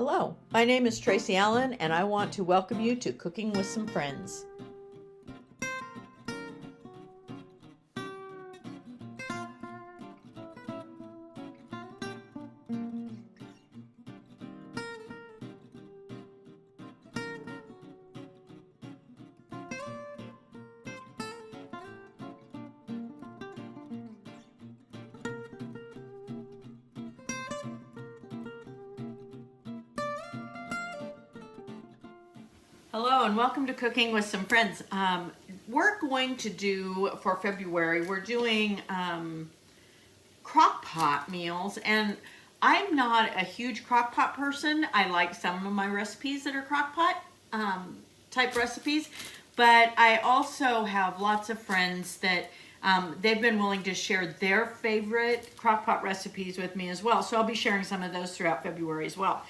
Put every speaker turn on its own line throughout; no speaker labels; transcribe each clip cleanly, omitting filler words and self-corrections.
Hello, my name is Tracy Allen, and I want to welcome you to Cooking with Some Friends. Hello and welcome to Cooking with Some Friends. We're going to do, for February, we're doing crock-pot meals, and I'm not a huge crock-pot person. I like some of my recipes that are crock-pot type recipes, but I also have lots of friends that they've been willing to share their favorite crock-pot recipes with me as well. So I'll be sharing some of those throughout February as well.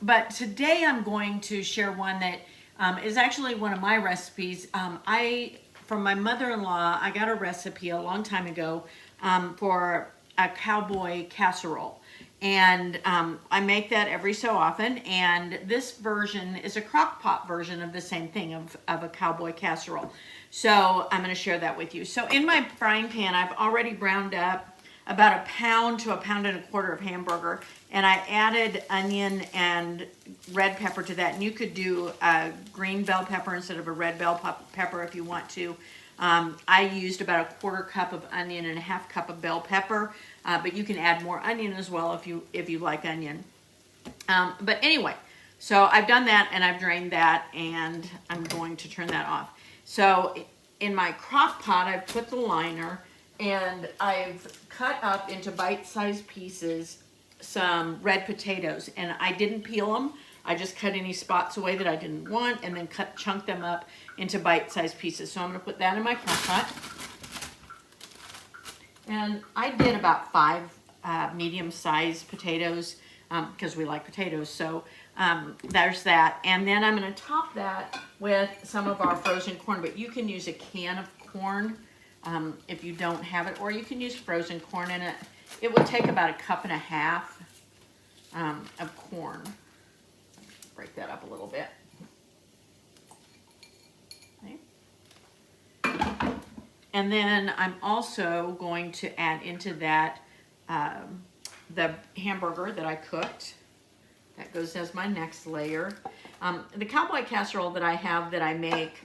But today I'm going to share one that is actually one of my recipes. From my mother-in-law, I got a recipe a long time ago for a cowboy casserole. And I make that every so often, and this version is a crock pot version of the same thing, of a cowboy casserole. So I'm going to share that with you. So in my frying pan, I've already browned up about a pound to a pound and a quarter of hamburger, and I added onion and red pepper to that. And you could do a green bell pepper instead of a red bell pepper if you want to. I used about a quarter cup of onion and a half cup of bell pepper, but you can add more onion as well if you like onion. But anyway, so I've done that and I've drained that, and I'm going to turn that off. So in my crock pot, I've put the liner, and I've cut up into bite-sized pieces some red potatoes, and I didn't peel them. I just cut any spots away that I didn't want, and then chunk them up into bite-sized pieces. So I'm going to put that in my crock pot. And I did about 5 medium-sized potatoes because we like potatoes. So there's that. And then I'm going to top that with some of our frozen corn. But you can use a can of corn if you don't have it, or you can use frozen corn in it. It would take about a cup and a half of corn. Break that up a little bit. Okay. And then I'm also going to add into that the hamburger that I cooked. That goes as my next layer. The cowboy casserole that I have that I make,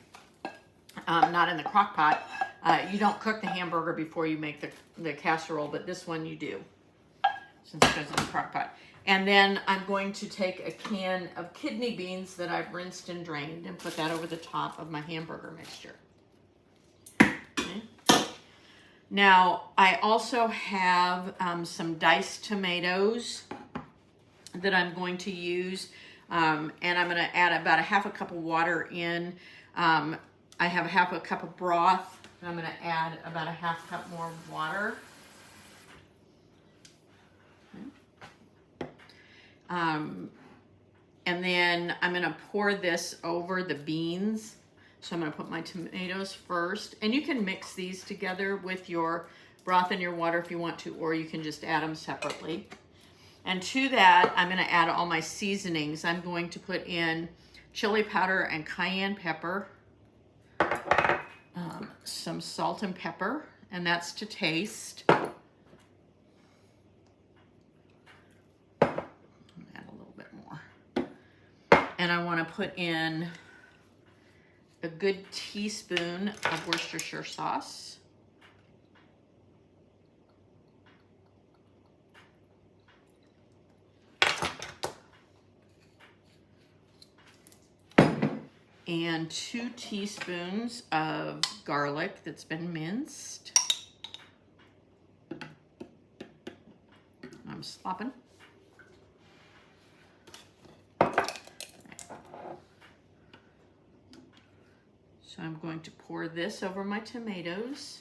not in the crock pot, you don't cook the hamburger before you make the casserole, but this one you do, since it goes in the crock pot. And then I'm going to take a can of kidney beans that I've rinsed and drained and put that over the top of my hamburger mixture. Okay. Now, I also have some diced tomatoes that I'm going to use, and I'm going to add about a half a cup of water in. I have a half a cup of broth, and I'm going to add about a half cup more water. And then I'm going to pour this over the beans. So I'm going to put my tomatoes first. And you can mix these together with your broth and your water if you want to, or you can just add them separately. And to that, I'm going to add all my seasonings. I'm going to put in chili powder and cayenne pepper, some salt and pepper, and that's to taste. And I want to put in a good teaspoon of Worcestershire sauce. And 2 teaspoons of garlic that's been minced. I'm slopping. So I'm going to pour this over my tomatoes.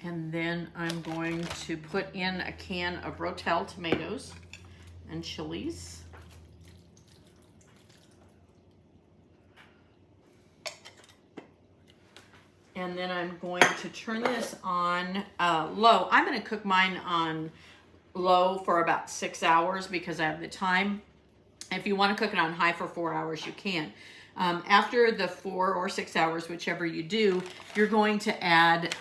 And then I'm going to put in a can of Rotel tomatoes. and chilies. And then I'm going to turn this on low. I'm going to cook mine on low for about 6 hours because I have the time. If you want to cook it on high for 4 hours, you can. After the 4 or 6 hours, whichever you do, you're going to add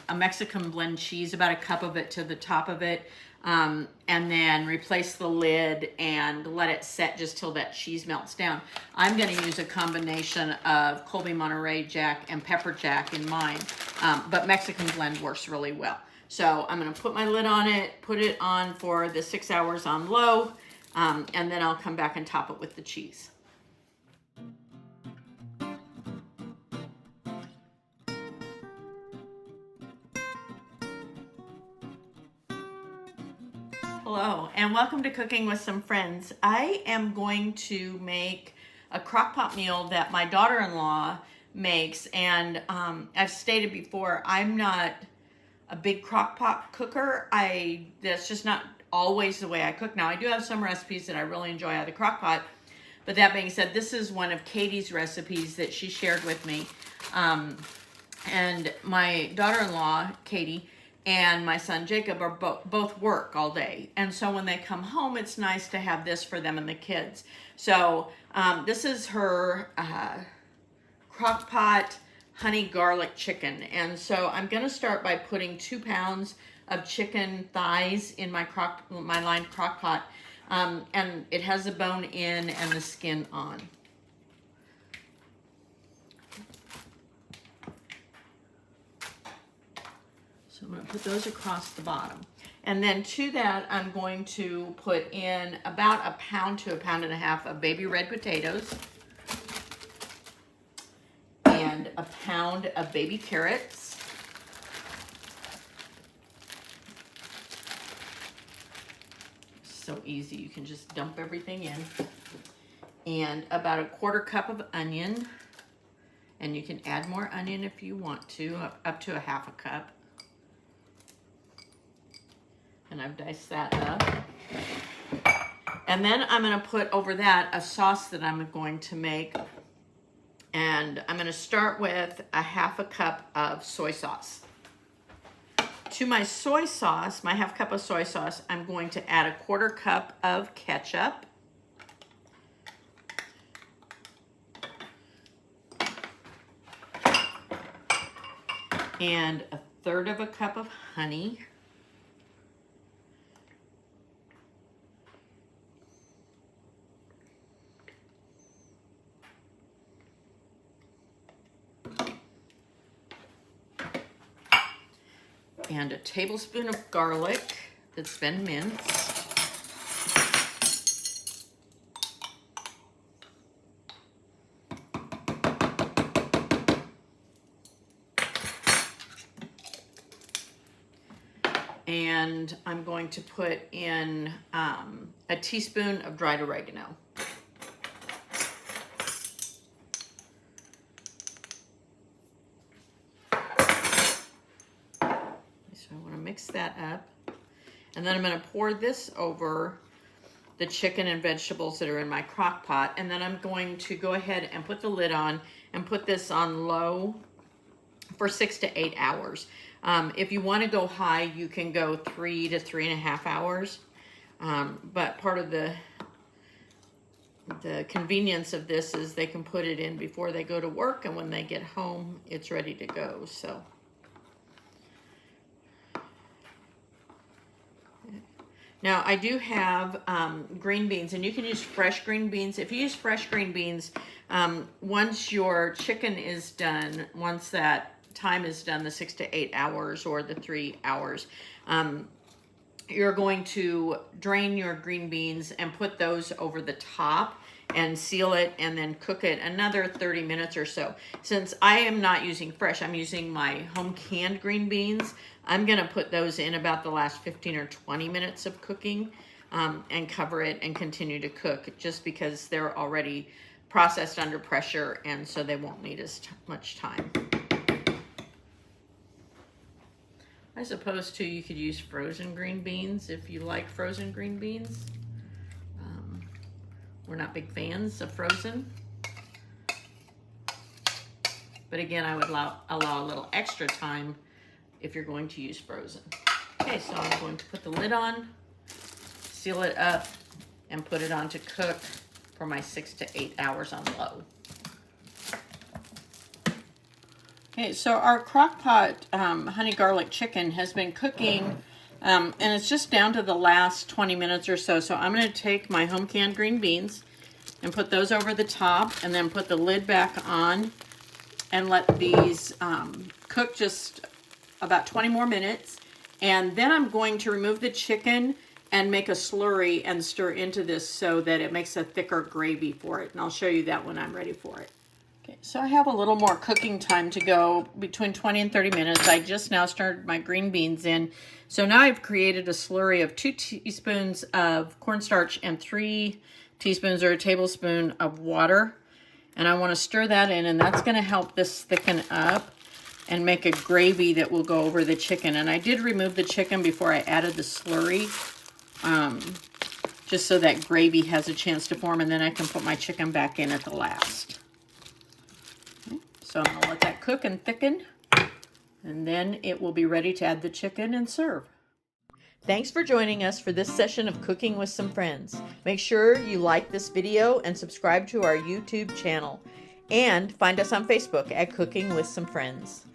a Mexican blend cheese, about a cup of it to the top of it, and then replace the lid and let it set just till that cheese melts down. I'm going to use a combination of Colby Monterey Jack and Pepper Jack in mine, but Mexican blend works really well. So I'm going to put my lid on it, put it on for the 6 hours on low, and then I'll come back and top it with the cheese. Hello, and welcome to Cooking with Some Friends. I am going to make a crock-pot meal that my daughter-in-law makes, and I've stated before, I'm not a big crock-pot cooker. That's just not always the way I cook. Now, I do have some recipes that I really enjoy out of the crock-pot, but that being said, this is one of Katie's recipes that she shared with me. And my daughter-in-law, Katie, and my son Jacob are both work all day, and so when they come home, it's nice to have this for them and the kids. So this is her crock-pot honey garlic chicken, and so I'm going to start by putting 2 pounds of chicken thighs in my lined crock-pot, and it has the bone in and the skin on. So I'm going to put those across the bottom. And then to that, I'm going to put in about 1 pound to 1.5 pounds of baby red potatoes and 1 pound of baby carrots. So easy, you can just dump everything in. And about 1/4 cup of onion. And you can add more onion if you want to, up to 1/2 cup. And I've diced that up. And then I'm going to put over that a sauce that I'm going to make. And I'm going to start with 1/2 cup of soy sauce. To my soy sauce, my 1/2 cup of soy sauce, I'm going to add 1/4 cup of ketchup. And 1/3 cup of honey. And 1 tablespoon of garlic that's been minced. And I'm going to put in a teaspoon of dried oregano. So I want to mix that up. And then I'm going to pour this over the chicken and vegetables that are in my crock pot. And then I'm going to go ahead and put the lid on and put this on low for 6 to 8 hours. If you want to go high, you can go 3 to 3.5 hours. But part of the convenience of this is they can put it in before they go to work, and when they get home, it's ready to go. So. Now, I do have green beans, and you can use fresh green beans. If you use fresh green beans, once your chicken is done, once that time is done, the 6 to 8 hours or the 3 hours, you're going to drain your green beans and put those over the top and seal it and then cook it another 30 minutes or so. Since I am not using fresh, I'm using my home canned green beans, I'm going to put those in about the last 15 or 20 minutes of cooking and cover it and continue to cook, just because they're already processed under pressure, and so they won't need as much time. I suppose too you could use frozen green beans if you like frozen green beans. We're not big fans of frozen. But again, I would allow a little extra time if you're going to use frozen. Okay, so I'm going to put the lid on, seal it up, and put it on to cook for my 6 to 8 hours on low. Okay, so our Crockpot honey garlic chicken has been cooking, and it's just down to the last 20 minutes or so. So I'm going to take my home canned green beans and put those over the top, and then put the lid back on and let these cook just about 20 more minutes. And then I'm going to remove the chicken and make a slurry and stir into this so that it makes a thicker gravy for it. And I'll show you that when I'm ready for it. Okay, so I have a little more cooking time to go, between 20 and 30 minutes. I just now started my green beans in. So now I've created a slurry of 2 teaspoons of cornstarch and 3 teaspoons or a tablespoon of water. And I want to stir that in, and that's going to help this thicken up and make a gravy that will go over the chicken. And I did remove the chicken before I added the slurry, just so that gravy has a chance to form, and then I can put my chicken back in at the last. Okay, so I'm going to let that cook and thicken, and then it will be ready to add the chicken and serve. Thanks for joining us for this session of Cooking with Some Friends. Make sure you like this video and subscribe to our YouTube channel. And find us on Facebook at Cooking with Some Friends.